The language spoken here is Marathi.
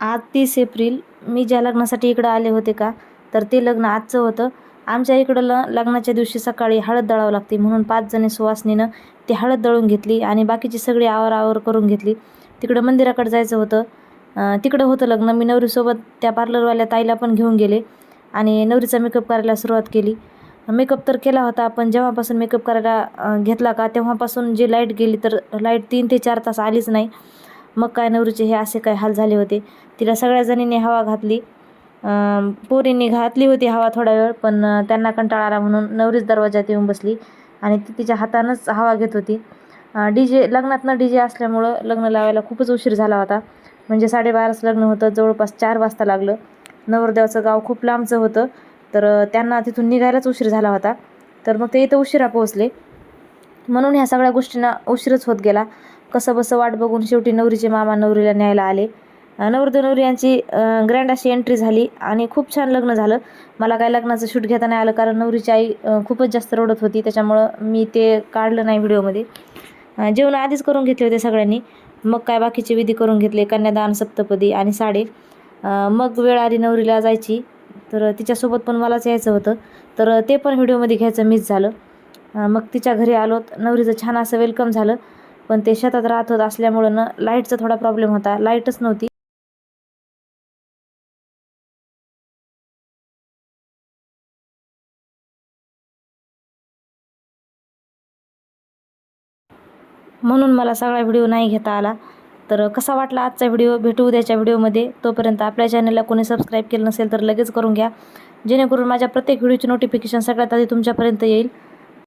आज 30 एप्रिल. मी ज्या लग्नासाठी इकडं आले होते का, तर ते लग्न आजचं होतं. आमच्या इकडं लग्नाच्या दिवशी सकाळी हळद दळावं लागते, म्हणून 5 जणी सुवासिनीनं ती हळद दळून घेतली आणि बाकीची सगळी आवर करून घेतली. तिकडं मंदिराकडे जायचं होतं. तिकडं होतं लग्न. मी नवरीसोबत त्या पार्लरवाल्या ताईला पण घेऊन गेले आणि नवरीचा मेकअप करायला सुरुवात केली. मेकअप तर केला होता, पण जेव्हापासून मेकअप करायला घेतला का तेव्हापासून जी लाईट गेली, तर लाईट 3 ते 4 तास आलीच नाही. मग काय नवरीचे हे असे काय हाल झाले होते. तिला सगळ्या जणींनी हवा घातली. पोरींनी घातली होती हवा थोडा वेळ, पण त्यांना कंटाळा आला म्हणून नवरीच दरवाजात येऊन बसली आणि ती तिच्या हातानंच हवा घेत होती. लग्नातनं DJ असल्यामुळं लग्न लावायला खूपच उशीर झाला होता. म्हणजे 12:30चं लग्न होतं, जवळपास 4 वाजता लागलं. नवरदेवाचं गाव खूप लांबचं होतं, तर त्यांना तिथून निघायलाच उशीर झाला होता. तर मग ते इथं उशिरा पोहोचले, म्हणून ह्या सगळ्या गोष्टींना उशीरच होत गेला. कसंबसं वाट बघून शेवटी नवरीचे मामा नवरीला न्यायला आले. नवरदेव नवरी यांची ग्रँड अशी एंट्री झाली आणि खूप छान लग्न झालं. मला काय लग्नाचं शूट घेता नाही आलं, कारण नवरीची आई खूपच जास्त रडत होती, त्याच्यामुळं मी ते काढलं नाही व्हिडिओमध्ये. जेवण आधीच करून घेतले होते सगळ्यांनी. मग काय बाकीचे विधी करून घेतले, कन्यादान, सप्तपदी आणि साडे. मग वेळ आली नवरीला जायची, तर तिच्यासोबत पण मलाच यायचं होतं, तर ते पण व्हिडिओमध्ये घ्यायचं मिस झालं. मग तिच्या घरी आलोत. नवरीचं छान असं वेलकम झालं, पण ते शेतात राहत होत असल्यामुळं ना लाईटचा थोडा प्रॉब्लेम होता. लाईटच नव्हती. म्हणून मला सगळा व्हिडिओ नाही घेता आला. तर कसा वाटला आजचा व्हिडिओ, भेटू उद्याच्या व्हिडिओमध्ये. तोपर्यंत आपल्या चॅनलला कोणी सबस्क्राईब केलं नसेल तर लगेच करून घ्या, जेणेकरून माझ्या प्रत्येक व्हिडिओची नोटिफिकेशन सगळ्यात आधी तुमच्यापर्यंत येईल.